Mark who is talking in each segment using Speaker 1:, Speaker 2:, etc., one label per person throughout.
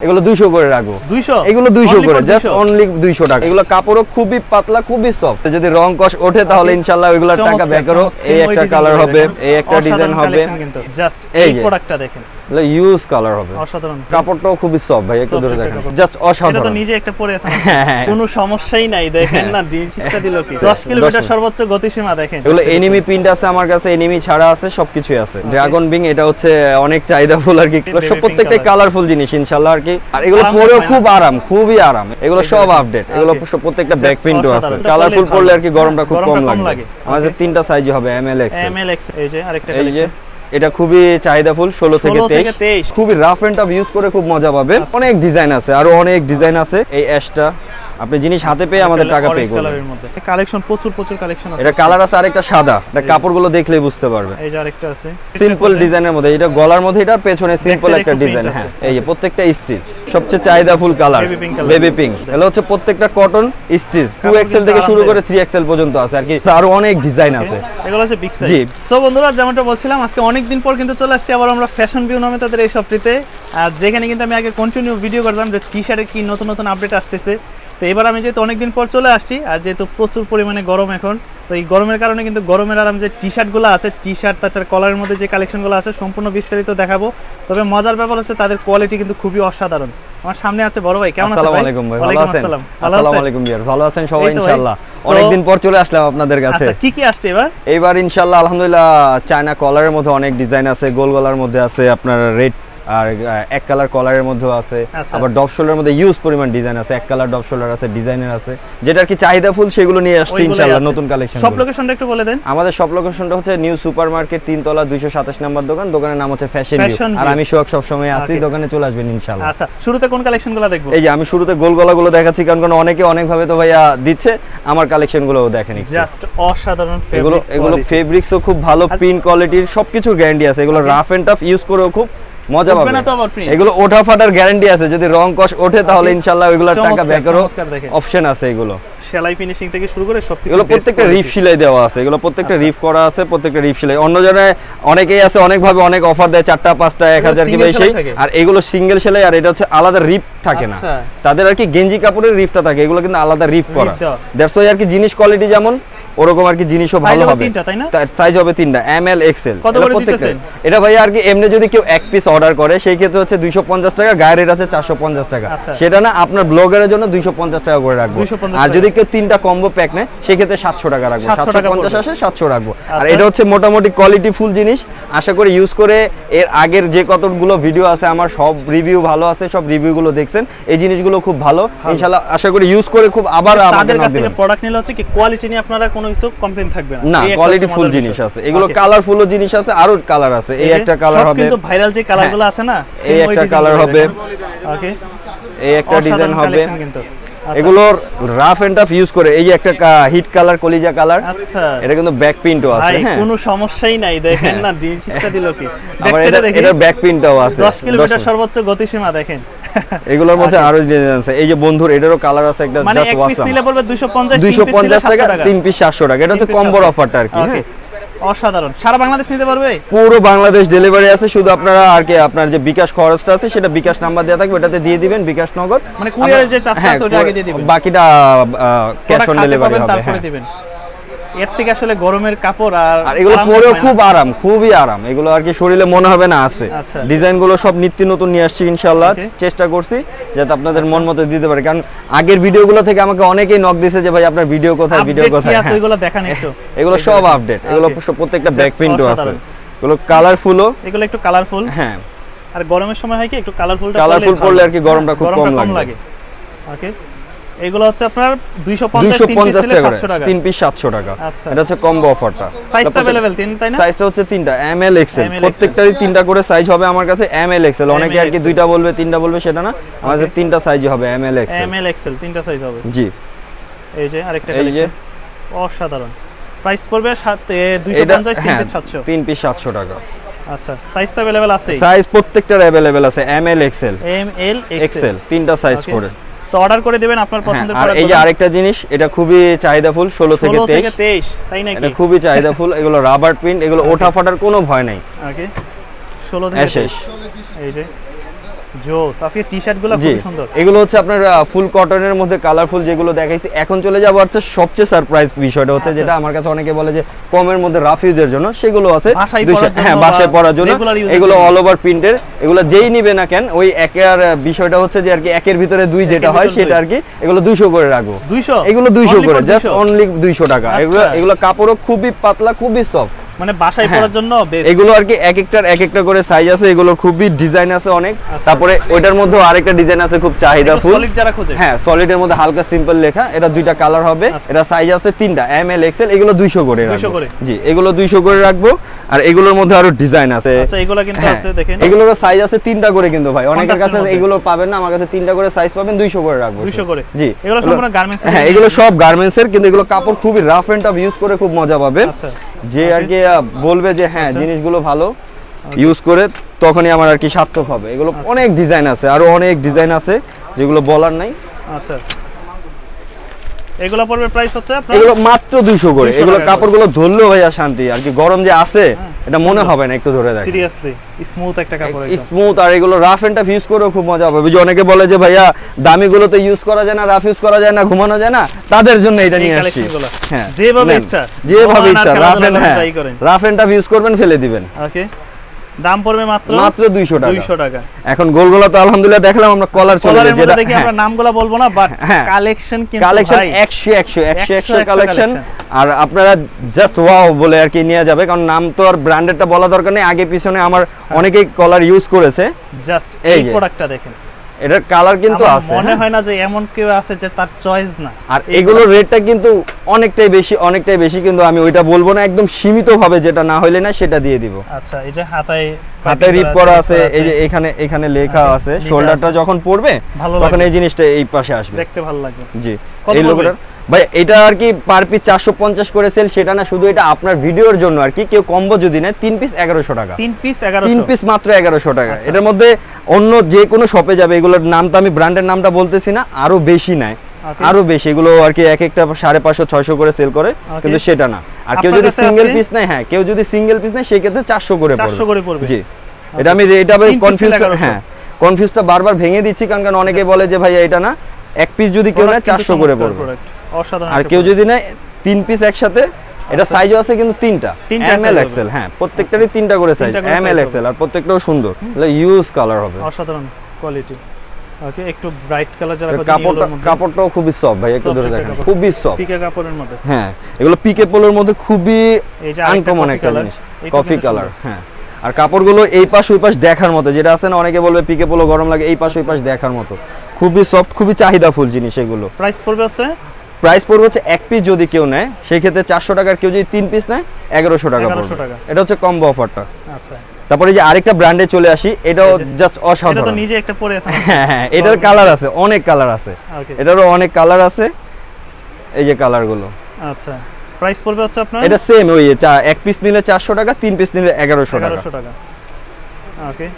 Speaker 1: এগুলো 200 করে রাখবো।
Speaker 2: 200
Speaker 1: এগুলো 200 করে, জাস্ট অনলি 200 টাকা। এগুলো কাপড়ও খুবই পাতলা, খুবই সফট। যদি রং কষ ওঠে তাহলে ইনশাআল্লাহ ওইগুলোর টাকা ব্যাক করো। এই একটা কালার হবে, এই একটা ডিজাইন হবে,
Speaker 2: কিন্তু জাস্ট এই প্রোডাক্টটা দেখেন,
Speaker 1: এগুলো ইউজ কালার হবে,
Speaker 2: অসাধারণ।
Speaker 1: কাপড়টাও খুবই সফট ভাই, একটু ধরে দেখেন, জাস্ট অসাধারণ।
Speaker 2: এটা তো নিজে একটা পরে আছে, কোনো সমস্যাই নাই, দেখেন না জিনিসটা দিল কি 10 কিলোমিটার সর্বোচ্চ গতিসীমা দেখেন।
Speaker 1: এগুলো এনিমি প্রিন্ট আছে আমার কাছে, এনিমি ছাড়া আছে, সবকিছুই আছে। ড্রাগন বিং এটা হচ্ছে অনেক চাহিদাফুল আর কি, সব প্রত্যেকটাই কালারফুল জিনিস ইনশাআল্লাহ আর কি। আর এগুলো পরেও খুব আরাম, খুবই আরাম। এগুলো সব আপডেট, এগুলো প্রত্যেকটা ব্যাক প্রিন্টও আছে। কালারফুল পরলে আর কি গরমটা খুব কম লাগে। আমাদের তিনটা সাইজ হবে, এমএল এক্স।
Speaker 2: এই যে আরেকটা কালেকশন,
Speaker 1: এটা খুবই চাহিদাফুল, 16 থেকে 23, খুবই রাফ এন্ড টাফ ইউজ করে খুব মজা পাবেন। অনেক ডিজাইন আছে, আরো অনেক ডিজাইন আছে। এই অ্যাশটা আপনি জিনিস হাতে পেয়ে আমাদের টাকা পে করবেন।
Speaker 2: কালেকশন প্রচুর কালেকশন আছে।
Speaker 1: এটা কালার আছে আরেকটা সাদা, এটা কাপড়গুলো দেখলেই বুঝতে পারবে।
Speaker 2: এই যে আরেকটা আছে
Speaker 1: সিম্পল ডিজাইনের মধ্যে, এটা গলার মধ্যে, এটা পেছনে সিম্পল একটা ডিজাইন। হ্যাঁ, এই যে প্রত্যেকটা স্টিচ, সবচেয়ে চাহিদাফুল কালার বেবি পিঙ্ক। এগুলো হচ্ছে প্রত্যেকটা কটন স্টিচ, 2XL থেকে শুরু করে 3XL পর্যন্ত আছে আর কি, আরো অনেক ডিজাইন আছে।
Speaker 2: এগুলো হচ্ছে বিগ সাইজ। জি সো বন্ধুরা, যেমনটা বলছিলাম, আজকে অনেক দিন পর কিন্তু চলে আসছি আবার আমরা ফ্যাশন ভিউ নামে তাদের এই শপটিতে। আর যেখানে কিন্তু আমি আগে কন্টিনিউ ভিডিও করতাম যে টি-শার্টের কি নতুন নতুন আপডেট আসতেছে। তো এবার আমি যেহেতু অনেকদিন পর চলে আসছি, আর যেহেতু প্রচুর পরিমাণে গরম এখন, তো এই গরমের কারণে কিন্তু গরমের আরাম যে টি-শার্টগুলো আছে, টি-শার্ট তাছাড়া কলারের মধ্যে যে কালেকশনগুলো আছে সম্পূর্ণ বিস্তারিত দেখাবো। তবে মজার ব্যাপার হচ্ছে তাদের কোয়ালিটি কিন্তু খুবই অসাধারণ। আমার সামনে আছে বড় ভাই, কেমন আছেন?
Speaker 1: আসসালামু আলাইকুম ভাই, ভালো আছেন? আসসালামু আলাইকুম ভাই, ভালো আছেন সবাই ইনশাআল্লাহ। অনেকদিন পর চলে আসলাম আপনাদের কাছে।
Speaker 2: আচ্ছা, কি আসছে
Speaker 1: এবার ইনশাআল্লাহ? আলহামদুলিল্লাহ, চায়না কলারের মধ্যে অনেক ডিজাইন আছে, গোল গলার মধ্যে আছে, আপনার রেড আর এক কালার কলারের মধ্যেও আছে, আবার ডপ শোল্ডারের মধ্যে ইউজ পরিমাণ ডিজাইন আছে, এক কালার ডপ শোল্ডার আছে, ডিজাইনের আছে, যেটার কি চাহিদাফুল সেগুলো নিয়ে আসছে ইনশাআল্লাহ নতুন কালেকশন।
Speaker 2: সব লোকেশনটা একটু বলে দেন।
Speaker 1: আমাদের সব লোকেশনটা হচ্ছে নিউ সুপার মার্কেট, 3 তলা 227 নম্বর দোকান। দোকানের নাম হচ্ছে ফ্যাশন ভিউ, আর আমি সোহাগ সব সময় আছি, দোকানে চলে আসবেন ইনশাআল্লাহ।
Speaker 2: আচ্ছা, শুরুতে কোন কালেকশনগুলো দেখব?
Speaker 1: এই যে আমি শুরুতে গোল গলাগুলো দেখাচ্ছি, কারণ অনেকে অনেক ভাবে তো ভাইয়া দিচ্ছে, আমার কালেকশনগুলোও দেখেন।
Speaker 2: জাস্ট অসাধারণ ফেব্রিক্স,
Speaker 1: এগুলো ফেব্রিক্সও খুব ভালো, প্রিন্ট কোয়ালিটির, সবকিছুর গ্যারান্টি আছে। এগুলো রাফ এন্ড টাফ ইউজ করেও খুব মজা পাবেন। এগুলো ওঠা ফাটার গ্যারান্টি আছে, যদি রং কষ ওঠে তাহলে ইনশাআল্লাহ ওইগুলোর টাকা ব্যাক করো অপশন আছে। এগুলো
Speaker 2: সেলাই ফিনিশিং থেকে শুরু করে সবকিছু,
Speaker 1: এগুলো প্রত্যেকটা রিপ সেলাই দেওয়া আছে, এগুলো প্রত্যেকটা রিপ করা আছে, প্রত্যেকটা রিপ সেলাই। অন্য জায়গায় অনেকেই আছে অনেক ভাবে অনেক অফার দেয়, 4টা 5টা 1000 কি বেশি, আর এগুলো সিঙ্গেল সেলাই, আর এটা হচ্ছে আলাদা রিপ থাকে না তাদের আর কি, গেঞ্জি কাপড়ের রিপটা থাকে, এগুলো কিন্তু আলাদা রিপ করা। দ্যাটস ওয়াই আর কি জিনিস কোয়ালিটি যেমন ওরকম আর কি জিনিসও ভালো হবে। তার সাইজ হবে 3টা, এমএল এক্সএল।
Speaker 2: কত করে দিতেছেন
Speaker 1: এটা ভাই আর কি এমনি যদি কেউ এক পিস অর্ডার করে সেই ক্ষেত্রে হচ্ছে 250 টাকা, গায়ের রেট আছে 450 টাকা। সেটা না, আপনার ব্লগারের জন্য 250 টাকা করে রাখবো। আর যদি কেউ 3টা কম্বো প্যাক নেয় সেই ক্ষেত্রে 700 টাকা রাখবো, 750 আসে 700 রাখবো। আর এটা হচ্ছে মোটামুটি কোয়ালিটি ফুল জিনিস, আশা করি ইউজ করে এর আগের যে কতগুলো ভিডিও আছে আমার সব রিভিউ ভালো আছে, সব রিভিউগুলো দেখছেন, এই জিনিসগুলো খুব ভালো ইনশাআল্লাহ। আশা করি ইউজ করে খুব আবার
Speaker 2: তাদের কাছ থেকে প্রোডাক্ট নিলে হচ্ছে কি কোয়ালিটি নিয়ে আপনারা কোনো কিছু কমপ্লেইন থাকবে
Speaker 1: না, কোয়ালিটি ফুল জিনিস আছে। এগুলো কালারফুলও জিনিস আছে, আরো কালার আছে। এই একটা কালার হবে,
Speaker 2: কিন্তু ভাইরাল যে কালারগুলো আছে না,
Speaker 1: এই একটা কালার হবে,
Speaker 2: ওকে,
Speaker 1: এই একটা ডিজাইন হবে।
Speaker 2: কিন্তু
Speaker 1: এগুলোর রাফ এন্ড টাফ ইউজ করে। এই যে একটা হিট কালার, কলিজা কালার।
Speaker 2: আচ্ছা,
Speaker 1: এটা কিন্তু ব্যাক প্রিন্টও আছে।
Speaker 2: হ্যাঁ, কোনো সমস্যাই নাই, দেখেন না জিনিসটা দিল কি।
Speaker 1: ব্যাক সাইডে দেখেন, এটা ব্যাক প্রিন্টও আছে,
Speaker 2: 10 কিলোমিটার সর্বোচ্চ গতিসীমা দেখেন।
Speaker 1: এগুলোর মধ্যে আরো ডিজাইন আছে। এই যে বন্ধুর এটারও কালার আছে, একটা
Speaker 2: মানে এক পিস নিলে পড়বে 250
Speaker 1: টাকা, 3 পিস 700 টাকা। এটা হচ্ছে কম্বোর অফারটা আর কি।
Speaker 2: অসাধারণ। সারা বাংলাদেশ নিতে পারবে,
Speaker 1: পুরো বাংলাদেশ ডেলিভারি আছে। শুধু আপনারা আর কি আপনার যে বিকাশ খরচটা আছে সেটা বিকাশ নাম্বার দেওয়া থাকবে, ওটাতে দিয়ে দিবেন, বিকাশ নগদ।
Speaker 2: মানে কুরিয়ারের যে চার্জটা আছে ওটা আগে দিয়ে দিবেন,
Speaker 1: বাকিটা ক্যাশ অন ডেলিভারি হবে,
Speaker 2: তারপরে দিবেন। এর থেকে আসলে গরমের কাপড় আর
Speaker 1: এগুলো পরেও খুব আরাম, খুবই আরাম। এগুলো আর কি শরীরে মনে হবে না আছে। ডিজাইনগুলো সব নিত্য নতুন নিয়ে আসছি ইনশাআল্লাহ, চেষ্টা করছি যাতে আপনাদের মন মতো দিতে পারে। কারণ আগের ভিডিওগুলো থেকে আমাকে অনেকেই নক দিয়েছে যে ভাই আপনার ভিডিও কোথায়, ভিডিও কোথায়,
Speaker 2: এগুলো দেখান একটু।
Speaker 1: এগুলো সব আপডেট, এগুলো প্রত্যেকটা ব্যাক প্রিন্টও আছে, এগুলো কালারফুলও,
Speaker 2: এগুলো একটু কালারফুল।
Speaker 1: হ্যাঁ,
Speaker 2: আর গরমের সময় হয় কি একটু কালারফুল
Speaker 1: পড়লে আর কি গরমটা খুব কম লাগে।
Speaker 2: ওকে, এগুলো হচ্ছে আপনার 250 টাকা,
Speaker 1: 3 পিস 700 টাকা। এটা হচ্ছে কম্বো অফারটা।
Speaker 2: সাইজটা अवेलेबल 3, তাই না?
Speaker 1: সাইজটা হচ্ছে 3টা, এমএল এক্সএল। প্রত্যেকটারই 3টা করে সাইজ হবে আমার কাছে, এমএল এক্সএল। অনেকে আর কি 2টা বলবে 3টা বলবে, সেটা না, আমাদের 3টা সাইজই হবে, এমএল এক্সএল।
Speaker 2: এমএল এক্সএল 3টা সাইজ হবে।
Speaker 1: জি,
Speaker 2: এই যে আরেকটা কালেকশন, অসাধারণ। প্রাইস পড়বে 250, 3 পিস 700,
Speaker 1: 3 পিস 700 টাকা।
Speaker 2: আচ্ছা, সাইজটা अवेलेबल আছে?
Speaker 1: সাইজ প্রত্যেকটার अवेलेबल আছে, এমএল এক্সএল,
Speaker 2: এমএল এক্সএল,
Speaker 1: 3টা সাইজ করে।
Speaker 2: তো অর্ডার করে দিবেন আপনার পছন্দের প্রোডাক্ট।
Speaker 1: আর এই যে আরেকটা জিনিস, এটা খুবই চাহিদাফুল, 16 থেকে 23,
Speaker 2: তাই নাকি?
Speaker 1: এটা খুবই চাহিদাফুল। এগুলো রাবার প্রিন্ট, এগুলো ওঠা ফাটার কোনো ভয় নাই।
Speaker 2: ওকে, 16 থেকে 23। এই যে জোস আজকে টি-শার্ট গুলো খুব সুন্দর।
Speaker 1: এগুলো হচ্ছে আপনার ফুল কটনের মধ্যে কালারফুল যেগুলো দেখাইছি। এখন চলে যাব হচ্ছে সবচেয়ে সারপ্রাইজ বিষয়টা হচ্ছে যেটা আমার কাছে অনেকে বলে যে কমের মধ্যে রাফ ইউজের জন্য, সেগুলো আছে হ্যাঁ বাসায় পরার জন্য। এগুলো অল ওভার প্রিন্টের, এগুলো যেই নিবে না কেন ওই একের বিষয়টা হচ্ছে যে আর কি একের ভিতরে দুই যেটা হয় সেটা আর কি এগুলো 200 করে রাখবো।
Speaker 2: 200
Speaker 1: এগুলো 200 করে, জাস্ট অনলি 200 টাকা। এগুলো কাপড়ও খুবই পাতলা, খুবই সফট,
Speaker 2: মানে বাসায় পরার জন্য বেস্ট।
Speaker 1: এগুলো আর কি এক একটা করে সাইজ আছে, এগুলো খুবই ডিজাইন আছে অনেক। তারপরে ওইটার মধ্যে আরেকটা ডিজাইন আছে খুব চাহিদা ফুল,
Speaker 2: সলিড যারা খোঁজে,
Speaker 1: হ্যাঁ সলিডের মধ্যে হালকা সিম্পল লেখা, এটা দুইটা কালার হবে। এটা সাইজ আছে 3টা, এম এল এক্সেল। এগুলো 200 করে রাখবো। জি এগুলো 200 করে রাখবো। আর এগুলোর মধ্যে আরো ডিজাইন আছে।
Speaker 2: আচ্ছা এগুলো কিন্তু আছে দেখেন,
Speaker 1: এগুলোর সাইজ আছে 3টা করে কিন্তু ভাই অনেকের কাছে এগুলো পাবেন না, আমার কাছে 3টা করে সাইজ পাবেন, 200 করে রাখবো।
Speaker 2: 200 করে।
Speaker 1: জি
Speaker 2: এগুলো সম্পূর্ণ গার্মেন্টস।
Speaker 1: হ্যাঁ এগুলো সব গার্মেন্টস এর, কিন্তু এগুলো কাপড় খুবই রাফ এন্ড টাফ, ইউজ করে খুব মজা পাবেন।
Speaker 2: আচ্ছা
Speaker 1: যে আর কি বলবে যে হ্যাঁ জিনিসগুলো ভালো ইউজ করে, তখনই আমার আর কি সার্থক হবে। এগুলো অনেক ডিজাইন আছে, আরো অনেক ডিজাইন আছে যেগুলো বলার নাই।
Speaker 2: আচ্ছা এগুলো পড়বে প্রাইস হচ্ছে আপনার
Speaker 1: এগুলো মাত্র 200 করে। এগুলো কাপড়গুলো ধরলেও ভাইয়া শান্তি, আর কি গরম যে আছে এটা মনে হবে না একটু ধরে দেখেন।
Speaker 2: সিরিয়াসলি স্মুথ একটা কাপড়, একদম
Speaker 1: স্মুথ। আর এগুলো রাফ এন্ড টাফ ইউজ করেও খুব মজা হবে। যে অনেকে বলে যে ভাইয়া দামিগুলো তো ইউজ করা যায় না, রাফ ইউজ করা যায় না, ঘুমানো যায় না, তাদের জন্য এটা নিয়ে আসছি।
Speaker 2: হ্যাঁ যেভাবে ইচ্ছা
Speaker 1: রাফ এন্ড টাফ ইউজ করবেন, ফেলে দিবেন।
Speaker 2: ওকে দাম পড়বে মাত্র 200 টাকা।
Speaker 1: এখন গোলগোলা তো আলহামদুলিল্লাহ দেখলাম আমরা, কলার চলে যায় যেটা
Speaker 2: দেখি আমরা নামগুলো বলবো না, বাট কালেকশন কিন্তু
Speaker 1: কালেকশন 100 কালেকশন। আর আপনারা জাস্ট ওয়াও বলে আর কি নিয়ে যাবে, কারণ নাম তো আর ব্র্যান্ডেডটা বলা দরকার নেই। আগে পিছনে আমার অনেকেই কলার ইউজ করেছে।
Speaker 2: জাস্ট এই প্রোডাক্টটা দেখেন,
Speaker 1: এটার কালার কিন্তু আছে,
Speaker 2: মনে হয় না যে এমন কেউ আছে যে তার চয়েস না।
Speaker 1: আর এগুলোর রেটটা কিন্তু অনেকটাই বেশি, কিন্তু আমি ওইটা বলবো না, একদম সীমিত ভাবে, যেটা না হইলে না সেটা দিয়ে দিব।
Speaker 2: আচ্ছা এই যে হাতায়
Speaker 1: রিপ করা আছে, এই যে এখানে লেখা আছে, শোল্ডারটা যখন পড়বে তখন এই জিনিসটা এই পাশে আসবে,
Speaker 2: দেখতে ভালো লাগবে।
Speaker 1: জি এই লোগোটা ভাই এটা আর কি পার পিস 450 করে সেল, সেটা না শুধু এটা আপনার ভিডিওর জন্য আর কি। কেউ কম্বো যদি নেয় 3 পিস 1100 টাকা,
Speaker 2: 3 পিস
Speaker 1: মাত্র 1100 টাকা। এটার মধ্যে অন্য যে কোনো শপে যাবে, এগুলোর নাম তো আমি ব্র্যান্ডের নামটা বলতেছি না, আরো বেশি নেয়, আরো বেশি। এগুলো আর কি একটা 550 600 করে সেল করে, কিন্তু সেটা না। আর কেউ যদি সিঙ্গেল পিস নেয়, হ্যাঁ কেউ যদি সিঙ্গেল পিস নেয় সেই ক্ষেত্রে 400 করে পড়বে। জি এটা আমি কনফিউজটা বারবার ভেঙে দিচ্ছি, কারণ অনেকে বলে যে ভাই এটা না, এক পিস যদি কেউ নেয় 400 করে পড়বে। আর কেউ যদি নেয় 3 পিস একসাথে, এটা সাইজও আছে কিন্তু 3টা, এম এল এক্সেল। হ্যাঁ প্রত্যেকটারই 3টা করে সাইজ, এম এল এক্সেল, আর প্রত্যেকটাও সুন্দর ইউজ কালার হবে,
Speaker 2: অসাধারণ কোয়ালিটি। ওকে একটু ব্রাইট কালার যারা খোঁজে,
Speaker 1: কাপড়টাও খুবই সফট ভাই, একটু ধরে দেখেন, খুবই সফট
Speaker 2: পিকে কাপড়ের মধ্যে।
Speaker 1: হ্যাঁ এগুলো পিকে পোলোর মধ্যে খুবই আনকমন একটা জিনিস, কফি কালার। হ্যাঁ আর কাপড়গুলো এই পাশ ওই পাশ দেখার মতো, যেটা আছে না অনেকে বলবে পিকে পোলো গরম লাগে, এই পাশ ওই পাশ দেখার মতো, খুবই সফট, খুবই চাহিদাফুল জিনিস এগুলো।
Speaker 2: প্রাইস পড়বে হচ্ছে
Speaker 1: এক পিস যদি কেউ নেয় সেই ক্ষেত্রে 400 টাকার, কেউ যদি 3 পিস নেয় 1100 টাকা পড়বে। এটা হচ্ছে কম্বো অফারটা। আচ্ছা তারপরে যে আরেকটা ব্র্যান্ডে চলে আসি, এটাও জাস্ট অসাধারণ।
Speaker 2: এটা তো নিজে একটা পরে আছে।
Speaker 1: হ্যাঁ এটার কালার আছে, অনেক কালার আছে, এটারও অনেক কালার আছে, এই যে কালারগুলো।
Speaker 2: আচ্ছা প্রাইস পড়বে হচ্ছে আপনার,
Speaker 1: এটা সেম ওই এক পিস নিলে 400 টাকা, 3 পিস নিলে 1100 টাকা।
Speaker 2: ওকে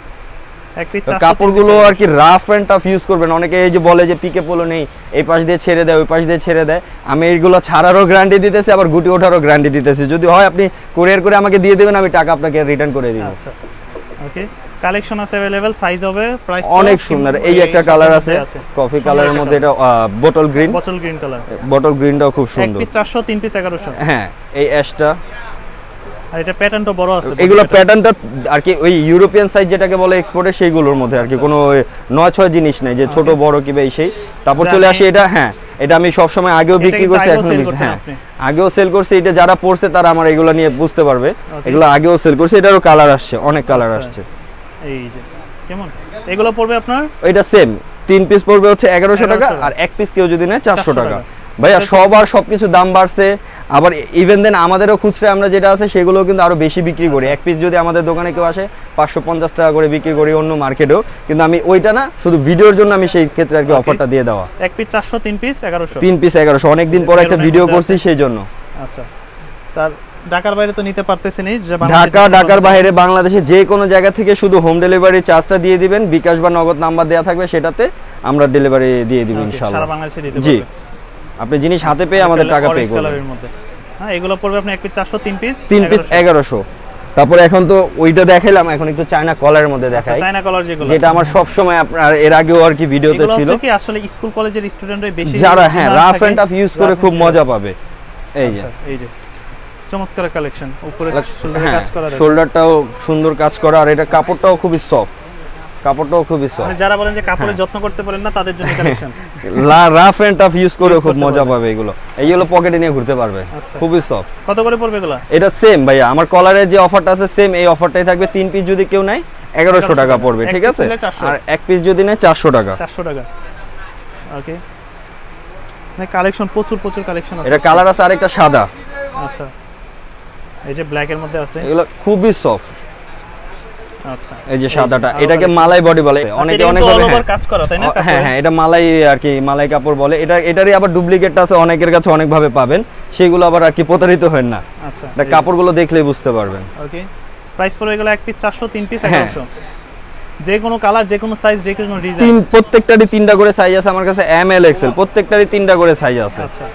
Speaker 2: এক পিস 400।
Speaker 1: কাপড়গুলো আর কি রাফ এন্ড টাফ ইউজ করবেন। অনেকে এই যে বলে যে পিকে পোলো নেই, এই পাশ দিয়ে ছেড়ে দেয়, ওই পাশ দিয়ে ছেড়ে দেয়, আমি এইগুলো ছাড়ারও গ্যারান্টি দিতেছি, আবার গুটি ওঠারও গ্যারান্টি দিতেছি। যদি হয় আপনি কুরিয়ার করে আমাকে দিয়ে দেবেন, আমি টাকা আপনাকে রিটার্ন করে দিব।
Speaker 2: আচ্ছা ওকে কালেকশন আছে अवेलेबल, সাইজ হবে, প্রাইস
Speaker 1: অনেক সুন্দর। এই একটা কালার আছে কফি কালারের মধ্যে, এটা বটল গ্রিন
Speaker 2: কালার,
Speaker 1: বটল গ্রিনটাও খুব সুন্দর।
Speaker 2: এক পিস 400, 3 পিস 1100।
Speaker 1: হ্যাঁ এই অ্যাশটা,
Speaker 2: আর এটা প্যাটার্নটা বড় আছে,
Speaker 1: এগুলো প্যাটার্নটা আর কি ওই ইউরোপিয়ান সাইজ যেটাকে বলে এক্সপোর্টের, সেইগুলোর মধ্যে আর কি কোনো 9-6 জিনিস নাই যে ছোট বড় কিবে সেই। তারপর চলে আসি এটা, হ্যাঁ এটা আমি সব সময় আগেও বিক্রি করছি, এখন হ্যাঁ আগেও সেল করছি। এটা যারা পড়ছে তারা আমার এগুলো নিয়ে বুঝতে পারবে, এগুলো আগেও সেল করছি। এটারও কালার আসছে, অনেক কালার আসছে।
Speaker 2: এই যে কেমন এগুলো পড়বে আপনার,
Speaker 1: এটা সেম 3 পিস পড়বে হচ্ছে 1100 টাকা, আর এক পিস কেউ যদি নেয় 400 টাকা। ভাইয়া সবার সবকিছু দাম বাড়ছে, আবার ইভেন দেন আমাদেরও খুচরা আমরা যেটা আছে সেগুলো কিন্তু আরো বেশি বিক্রি করি। এক পিস যদি আমাদের দোকানে কেউ আসে 550 টাকা করে বিক্রি করি অন্য মার্কেটেও, কিন্তু আমি ওইটা না, শুধু ভিডিওর জন্য আমি সেই ক্ষেত্রে আর কি অফারটা দিয়ে দেওয়া।
Speaker 2: এক পিস 400, 3 পিস 1100,
Speaker 1: 3 পিস 1100। অনেকদিন পর একটা ভিডিও করছি সেই জন্য।
Speaker 2: আচ্ছা তার ঢাকার বাইরে তো নিতে পারতেছেনই,
Speaker 1: ঢাকার বাইরে বাংলাদেশে যে কোনো জায়গা থেকে শুধু হোম ডেলিভারি চার্জটা দিয়ে দিবেন, বিকাশ বা নগদ নাম্বার দেওয়া থাকবে, সেটাতে আমরা ডেলিভারি দিয়ে দিব ইনশাআল্লাহ।
Speaker 2: সারা বাংলাদেশে দিতে
Speaker 1: জি আপনি জিনিস হাতে পেয়ে আমাদের টাকা পে করবেন।
Speaker 2: হ্যাঁ এগুলো পড়বে আপনি এক পিস 400, 3 পিস
Speaker 1: 1100। তারপর এখন তো ওইটা দেখাইলাম, এখন একটু চায়না কলারের মধ্যে দেখাই।
Speaker 2: চায়না কলার যেগুলো,
Speaker 1: যেটা আমার সব সময় আপনার এর আগেও আর কি ভিডিওতে ছিল।
Speaker 2: এগুলো কি আসলে স্কুল কলেজের স্টুডেন্টরা বেশি
Speaker 1: যারা হ্যাঁ রাফ এন্ড টাফ ইউজ করে খুব মজা পাবে। এই যে
Speaker 2: এই যে চমৎকার কালেকশন, উপরে শোল্ডারে কাজ করা,
Speaker 1: শোল্ডারটাও সুন্দর কাজ করা, আর এটা কাপড়টাও খুবই সফট, কাপড়টাও খুবই সফট।
Speaker 2: মানে যারা বলেন যে কাপড়ের যত্ন করতে পারেন না তাদের জন্য collection.
Speaker 1: Rough and tough use করে খুব মজা পাবে এগুলো। এইগুলো পকেটে নিয়ে ঘুরতে পারবে, খুবই সফট।
Speaker 2: কত করে পড়বে এগুলো?
Speaker 1: এটা সেম ভাইয়া, আমার কলারের যে অফারটা আছে সেম এই অফারটাই থাকবে। 3 পিস যদি কেউ নেয় 1100 টাকা পড়বে, ঠিক আছে? আর 1 পিস যদি নেয় 400 টাকা।
Speaker 2: 400 টাকা, ওকে। মানে কালেকশন প্রচুর কালেকশন আছে।
Speaker 1: এটা কালার আছে আরেকটা সাদা।
Speaker 2: আচ্ছা, এই যে ব্ল্যাক এর মধ্যে আছে,
Speaker 1: এগুলো খুবই সফট।
Speaker 2: আচ্ছা,
Speaker 1: এই যে সাদাটা, এটাকে মালাই বডি বলে, অনেকে অনেক ভাবে
Speaker 2: কাজ করা, তাই না?
Speaker 1: হ্যাঁ হ্যাঁ, এটা মালাই আর কি, মালাই কাপড় বলে। এটারই আবার ডুপ্লিকেটটা আছে অনেকের কাছে, অনেক ভাবে পাবেন, সেগুলো আবার আর কি প্রতারিত হয় না।
Speaker 2: আচ্ছা,
Speaker 1: এটা কাপড়গুলো দেখলেই বুঝতে পারবেন।
Speaker 2: ওকে, প্রাইস পড়বে এগুলো 1 পিস 400, 3 পিস 1100। যে কোনো কালার, যে কোনো সাইজ, যে কোনো ডিজাইন,
Speaker 1: প্রত্যেকটারই 3টা করে সাইজ আছে আমার কাছে, এম এল এক্সেল, প্রত্যেকটারই 3টা করে সাইজ আছে।
Speaker 2: আচ্ছা,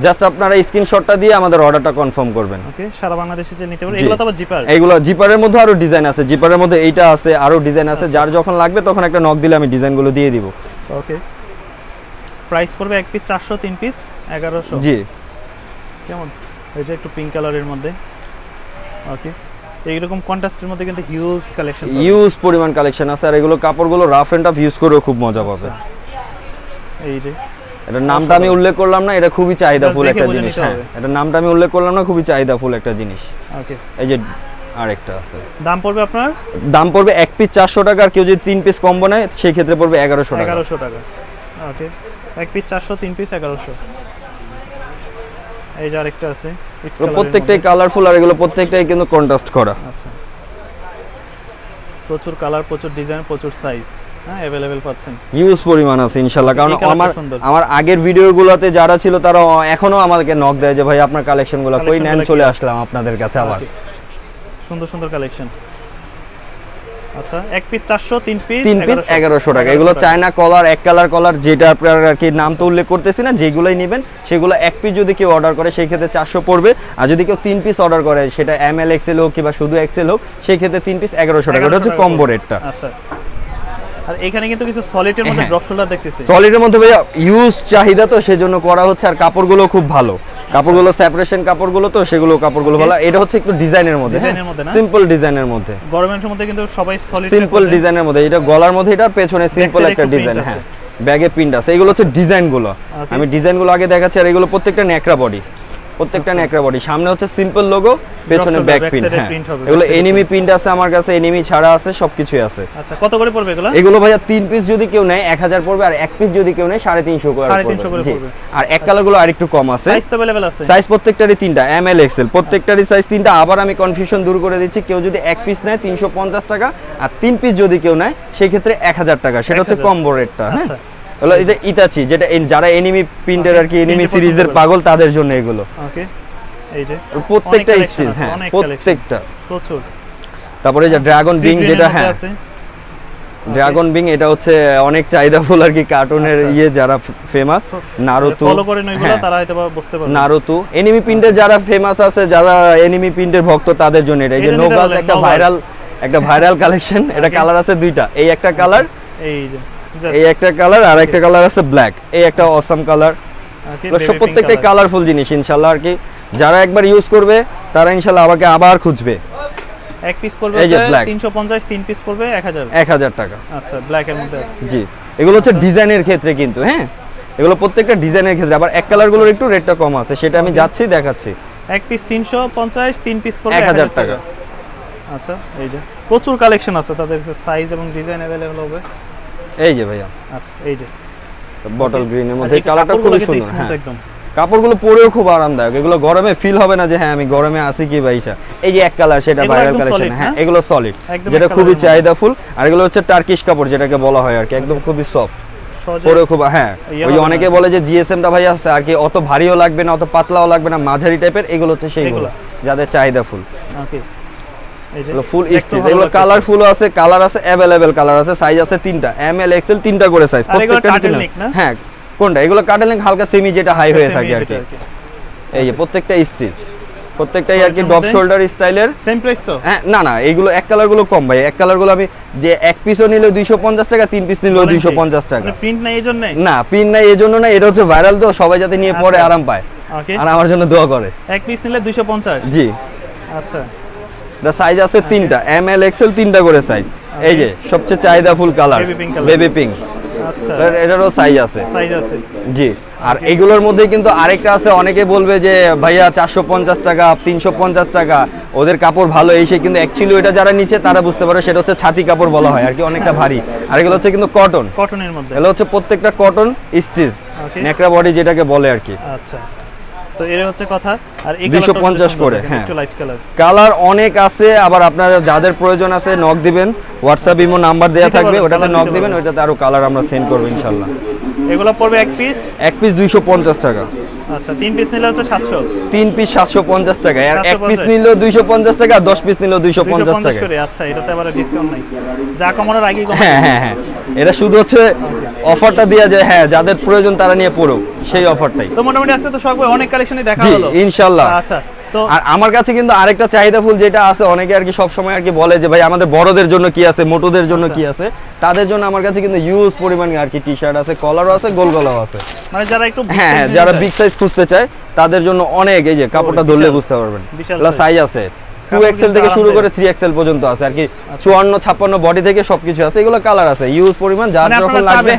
Speaker 1: জাস্ট আপনারা স্ক্রিনশটটা দিয়ে আমাদের অর্ডারটা কনফার্ম করবেন।
Speaker 2: ওকে, সারা বাংলাদেশে যে নিতে পারবেন। এগুলো তো আবার জিপার,
Speaker 1: এগুলো জিপারের মধ্যে আরো ডিজাইন আছে, জিপারের মধ্যে এইটা আছে, আরো ডিজাইন আছে। যার যখন লাগবে তখন একটা নক দিলে আমি ডিজাইনগুলো দিয়ে দিব।
Speaker 2: ওকে, প্রাইস পড়বে 1 পিস 400, 3 পিস 1100।
Speaker 1: জি,
Speaker 2: কেমন এই যে একটু পিঙ্ক কালারের মধ্যে। ওকে, এইরকম কন্ট্রাস্টের মধ্যে কিন্তু হিউজ কালেকশন,
Speaker 1: হিউজ পরিমাণ কালেকশন আছে। আর এগুলো কাপড়গুলো রাফ এন্ড টাফ ইউজ করেও খুব মজা পাবে।
Speaker 2: এই যে
Speaker 1: এটার নামটা আমি উল্লেখ করলাম না, এটা খুবই চাহিদাফুল একটা জিনিস। হ্যাঁ, এটার নামটা আমি উল্লেখ করলাম না, খুবই চাহিদাফুল একটা জিনিস।
Speaker 2: ওকে,
Speaker 1: এই যে আরেকটা আছে,
Speaker 2: দাম পড়বে আপনার,
Speaker 1: দাম পড়বে 1 পিস 400 টাকা। আর কেউ যদি 3 পিস কম্বো নেয় সেই ক্ষেত্রে পড়বে 1100 টাকা।
Speaker 2: 1100 টাকা, ওকে। 1 পিস 400, 3 পিস 1100। এই যে আরেকটা আছে,
Speaker 1: প্রত্যেকটাই কালারফুল, আর এগুলো প্রত্যেকটাই কিন্তু কন্ট্রাস্ট করা।
Speaker 2: আচ্ছা, প্রচুর কালার, প্রচুর ডিজাইন, প্রচুর সাইজ, হ্যাঁ अवेलेबल পাচ্ছেন,
Speaker 1: হিউজ পরিমাণ আছে ইনশাআল্লাহ। কারণ আমার আগের ভিডিওগুলোতে যারা ছিল তারা এখনো আমাদেরকে নক দেয় যে ভাই আপনার কালেকশনগুলো কই নেন, চলে আসলাম আপনাদের কাছে আবার।
Speaker 2: সুন্দর কালেকশন। আচ্ছা, 1 পিস 400, 3 পিস
Speaker 1: 1100 টাকা। এগুলো চায়না কলার, এক কালার কলার, যেটা আপনার আর কি নাম তো উল্লেখ করতেছি না, যেগুলাই নেবেন সেগুলো 1 পিস যদি কেউ অর্ডার করে সেই ক্ষেত্রে 400 পড়বে। আর যদি কেউ 3 পিস অর্ডার করে, সেটা এম এল এক্সেল হোক কিংবা শুধু এক্সেল হোক, সেই ক্ষেত্রে 3 পিস 1100 টাকা। এটা হচ্ছে কম্বো রেটটা।
Speaker 2: আচ্ছা, আর এখানে কিন্তু কিছু সলিডের মধ্যে ড্রপ শোল্ডার দেখতেছি।
Speaker 1: সলিডের মধ্যে ভাইয়া ইউজ চাহিদা, তো সেজন্য করা হচ্ছে। আর কাপড়গুলো খুব ভালো, কাপড়গুলো সেপারেশন কাপড়গুলো, তো সেগুলো কাপড়গুলো ভালো। এটা হচ্ছে একটু ডিজাইনের মধ্যে, সিম্পল ডিজাইনের মধ্যে,
Speaker 2: গরমের মধ্যে কিন্তু সবাই সলিড
Speaker 1: সিম্পল ডিজাইনের মধ্যে। এটা গলার মধ্যে, এটা পেছনে সিম্পল একটা ডিজাইন। হ্যাঁ, ব্যাগে প্রিন্ট আছে। এগুলো হচ্ছে ডিজাইনগুলো, আমি ডিজাইনগুলো আগে দেখাচ্ছি। আর এগুলো প্রত্যেকটা নেকড়া বডি, প্রত্যেকটা নেকড়া বডি। সামনে হচ্ছে সিম্পল লোগো, পেছনে ব্যাক প্রিন্ট। হ্যাঁ, এগুলো এনিমি প্রিন্ট আছে আমার কাছে, এনিমি ছাড়া আছে, সবকিছুই আছে।
Speaker 2: আচ্ছা, কত করে পড়বে এগুলো?
Speaker 1: এগুলো ভাইয়া 3 পিস যদি কেউ নেয় 1000 পড়বে, আর 1 পিস যদি কেউ নেয় 350 করে পড়বে। আর এক কালারগুলো আরেকটু কম আছে।
Speaker 2: সাইজ তো अवेलेबल আছে,
Speaker 1: সাইজ প্রত্যেকটারই 3টা, এম এল এক্সেল, প্রত্যেকটারই সাইজ 3টা। আবার আমি কনফিউশন দূর করে দিচ্ছি, কেউ যদি 1 পিস নেয় 350 টাকা, আর 3 পিস যদি কেউ নেয় সেই ক্ষেত্রে 1000 টাকা। সেটা হচ্ছে কম্বো রেটটা। হ্যাঁ, হলো এই যে ইতাচি, যেটা যারা এনিমি প্রিন্টের আর কি, এনিমি সিরিজের পাগল, তাদের জন্য এগুলো।
Speaker 2: ওকে, এই যে
Speaker 1: প্রত্যেকটা স্টিচ, হ্যাঁ প্রত্যেকটা
Speaker 2: প্রচুর।
Speaker 1: তারপরে যে ড্রাগন বিং, যেটা হ্যাঁ ড্রাগন বিং, এটা হচ্ছে অনেক চাহিদাফুল আর কি, কার্টুনের যারা ফেমাস, নারুতো
Speaker 2: ফলো করেন ওইগুলো, তারা হয়তো বুঝতে পারবে।
Speaker 1: নারুতো এনিমি প্রিন্টের যারা ফেমাস আছে, যারা এনিমি প্রিন্টের ভক্ত, তাদের জন্য এটা। এই যে নোগাল, একটা ভাইরাল কালেকশন। এটা কালার আছে 2টা, এই একটা কালার, এই একটা কালার, আর একটা কালার আছে ব্ল্যাক। এই একটা অসাম কালার। সব প্রত্যেকটাই কালারফুল জিনিস ইনশাআল্লাহ আর কি। যারা একবার ইউজ করবে তারা ইনশাআল্লাহ আমাকে আবার খুঁজবে।
Speaker 2: 1 পিস পড়বে 350, 3 পিস পড়বে 1000 টাকা। আচ্ছা, ব্ল্যাক এর মধ্যে আছে।
Speaker 1: জি, এগুলো হচ্ছে ডিজাইনের ক্ষেত্রে কিন্তু। হ্যাঁ, এগুলো প্রত্যেকটা ডিজাইনের ক্ষেত্রে। আবার এক কালারগুলোর একটু রেটটা কম আছে, সেটা আমি যাচ্ছি দেখাচ্ছি।
Speaker 2: 1 পিস 350, 3 পিস পড়বে
Speaker 1: 1000 টাকা।
Speaker 2: আচ্ছা, এই যে প্রচুর কালেকশন আছে, তাদের কাছে সাইজ এবং ডিজাইন अवेलेबल হবে।
Speaker 1: এই যে ভাইয়া,
Speaker 2: আচ্ছা, এই যে
Speaker 1: বটল গ্রিনের মধ্যে কালারটা খুব সুন্দর। হ্যাঁ,
Speaker 2: একদম
Speaker 1: কাপড়গুলো পরেও খুব আরামদায়ক। এগুলো গরমে ফিল হবে না যে হ্যাঁ আমি গরমে আছি কি ভাইসা। এই যে এক কালার, সেটা ভাইরাল কালেকশন। হ্যাঁ, এগুলো সলিড, যেটা খুবই চাহিদাফুল। আর এগুলো হচ্ছে টার্কিশ কাপড়, যেটাকে বলা হয় আর কি, একদম খুবই সফট, পরেও খুব। হ্যাঁ, ওই যে অনেকে বলে যে জিএসএমটা ভাই আছে আর কি, অত ভারীও লাগবে না, অত পাতলাও লাগবে না, মাঝারি টাইপের। এগুলো হচ্ছে সেইগুলো যাদের চাহিদাফুল।
Speaker 2: ওকে,
Speaker 1: ফুল স্টিচ। এগুলো কালারফুল আছে, কালার আছে अवेलेबल, কালার আছে, সাইজ আছে 3টা, এম এল এক্সেল, 3টা করে সাইজ প্রত্যেকটা। হ্যাঁ, কোনটা? এগুলো কাটেলিং হালকা সেমি, যেটা হাই হয়ে থাকে আর কি। এই যে প্রত্যেকটা স্টিচ, প্রত্যেকটাই আর কি ডপ শোল্ডার স্টাইলের।
Speaker 2: সেম প্রাইস তো?
Speaker 1: হ্যাঁ, না না, এইগুলো এক কালার গুলো কম ভাই। এক কালার গুলো আমি যে এক পিসও নিলে 250 টাকা, 3 পিস নিলেও 250 টাকা।
Speaker 2: মানে প্রিন্ট নাই এজন্য?
Speaker 1: না, প্রিন্ট নাই এজন্য না, এটা হচ্ছে ভাইরাল তো, সবাই যাতে নিয়ে পরে আরাম পায়।
Speaker 2: ওকে,
Speaker 1: আর আমার জন্য দোয়া করে।
Speaker 2: এক পিস নিলে 250?
Speaker 1: জি।
Speaker 2: আচ্ছা,
Speaker 1: এটা সাইজ আছে তিনটা, এম এল এক্সেল, তিনটা করে সাইজ। এই যে সবচেয়ে চাহিদা ফুল কালার বেবি পিঙ্ক।
Speaker 2: আচ্ছা,
Speaker 1: এটারও সাইজ আছে। জি। আর এইগুলোর মধ্যে কিন্তু আরেকটা আছে, অনেকে বলবে যে ভাইয়া 450 টাকা 350 টাকা ওদের কাপড় ভালো, এই সে, কিন্তু অ্যাকচুয়ালি ওটা যারা নিচে তারা বুঝতে পারে সেটা হচ্ছে ছাতি কাপড় বলা হয় আর কি, অনেকটা ভারী। আর এগুলো হচ্ছে কিন্তু কটনের মধ্যে, এগুলো হচ্ছে প্রত্যেকটা কটন স্টিচ, নেকড়া বডি যেটাকে বলে আর কি।
Speaker 2: আচ্ছা, তো এর হচ্ছে কথা। আর এই
Speaker 1: 250 করে। হ্যাঁ,
Speaker 2: একটু লাইট কালার
Speaker 1: কালার অনেক আছে। আবার আপনারা যাদের প্রয়োজন আছে নক দিবেন, হোয়াটসঅ্যাপ ইমো নাম্বার দেয়া থাকবে, ওটাতে নক দিবেন, ওটাতে আরো কালার আমরা সেন্ড করব ইনশাআল্লাহ।
Speaker 2: এগুলো পড়বে এক পিস
Speaker 1: 250 টাকা।
Speaker 2: আচ্ছা, 3 পিস নিলে হচ্ছে 700।
Speaker 1: 3 পিস 750 টাকা। আর এক পিস নিলেও 250 টাকা, 10 পিস নিলেও 250 টাকা
Speaker 2: করে। আচ্ছা, এটাতে আবার ডিসকাউন্ট নাই, যা কমানোর আগেই কমানো।
Speaker 1: হ্যাঁ হ্যাঁ হ্যাঁ, এটা শুধু হচ্ছে অফারটা দেয়া যায়, হ্যাঁ, যাদের প্রয়োজন তারা নিয়ে পড়ো, সেই অফারটাই।
Speaker 2: তো মোটামুটি আজকে তো সবাই অনেক কালেকশনই দেখা হলো
Speaker 1: ইনশাআল্লাহ।
Speaker 2: আচ্ছা, তো
Speaker 1: আর আমার কাছে কিন্তু আরেকটা চাহিদা ফুল যেটা আছে, অনেকে আর কি সব সময় আর কি বলে যে ভাই আমাদের বড়দের জন্য কি আছে, মোটোদের জন্য কি আছে, তাদের জন্য আমার কাছে কিন্তু ইউজ পরিমাণ আর কি টি-শার্ট আছে, কলারও আছে, গোল গলাও আছে।
Speaker 2: মানে যারা একটু
Speaker 1: হ্যাঁ, যারা বিগ সাইজ খুঁজতে চায় তাদের জন্য অনেক, এই যে কাপড়টা ধরলে বুঝতে পারবেন, এগুলো সাইজ আছে 2XL থেকে শুরু করে 3XL পর্যন্ত আছে আর কি, 54 56 বডি থেকে সবকিছু আছে। এগুলো কালার আছে ইউজ পরিমাণ, যার যখন লাগবে,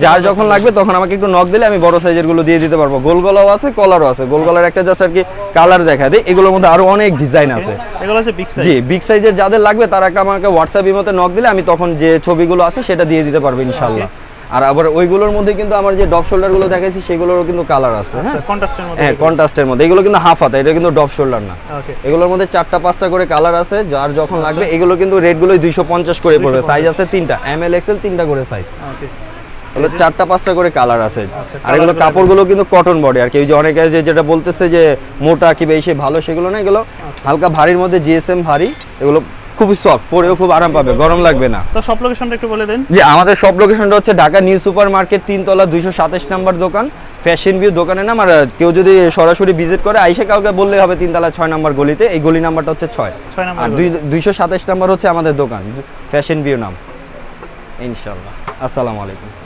Speaker 1: যার যখন লাগবে তখন আমাকে একটু নক দিলে আমি বড় সাইজের গুলো দিয়ে দিতে পারবো। গোল গলাও আছে, কলারও আছে। গোল গলার একটা জাস্ট আর কি কালার দেখা দেই, এগুলোর মধ্যে আরো অনেক ডিজাইন আছে।
Speaker 2: এগুলো আছে বিগ সাইজ।
Speaker 1: জি, বিগ সাইজের যাদের লাগবে তারা আমাকে হোয়াটসঅ্যাপ ইমোতে নক দিলে আমি তখন যে ছবিগুলো আছে সেটা দিয়ে দিতে পারবো ইনশাআল্লাহ। আর আবার ওইগুলোর মধ্যে কিন্তু আমার যে ডপ শোল্ডার গুলো দেখাইছি সেগুলোরও কিন্তু কালার আছে।
Speaker 2: হ্যাঁ, কন্ট্রাস্টের মধ্যে।
Speaker 1: হ্যাঁ, কন্ট্রাস্টের মধ্যে। এগুলো কিন্তু হাফ হাতা, এটা কিন্তু ডপ শোল্ডার না। এগুলোর মধ্যে 4টা 5টা করে কালার আছে, যার যখন লাগবে। এগুলো কিন্তু রেট গুলো 250 করে পড়বে। সাইজ আছে তিনটা, এম এল এক্সেল, তিনটা করে সাইজ। ওকে, এগুলো 4টা 5টা করে কালার আছে। আর এগুলো কাপড়গুলো কিন্তু কটন বডি আর কি, ওই যে অনেকে যেটা বলতেছে যে মোটা কি বেশি ভালো, সেগুলো না, এগুলো হালকা ভারীর মধ্যে, জিএসএম ভারী। এগুলো খুবই সফট, পরেও খুব আরাম পাবে, গরম লাগবে না।
Speaker 2: তো সব লোকেশনটা একটু বলে দেন।
Speaker 1: যে আমাদের সব লোকেশনটা হচ্ছে ঢাকা নিউ সুপার মার্কেট, 3 তলা, 227 নাম্বার দোকান, ফ্যাশন ভিউ দোকানের নাম। আর কেউ যদি সরাসরি ভিজিট করে আইসা কাউকে বললেই হবে 3 তলা 6 নাম্বার গলিতে, এই গলি নাম্বারটা হচ্ছে 6 নাম্বার। আর 227 নাম্বার হচ্ছে আমাদের দোকান, ফ্যাশন ভিউ নাম। ইনশাআল্লাহ। আসসালামু আলাইকুম।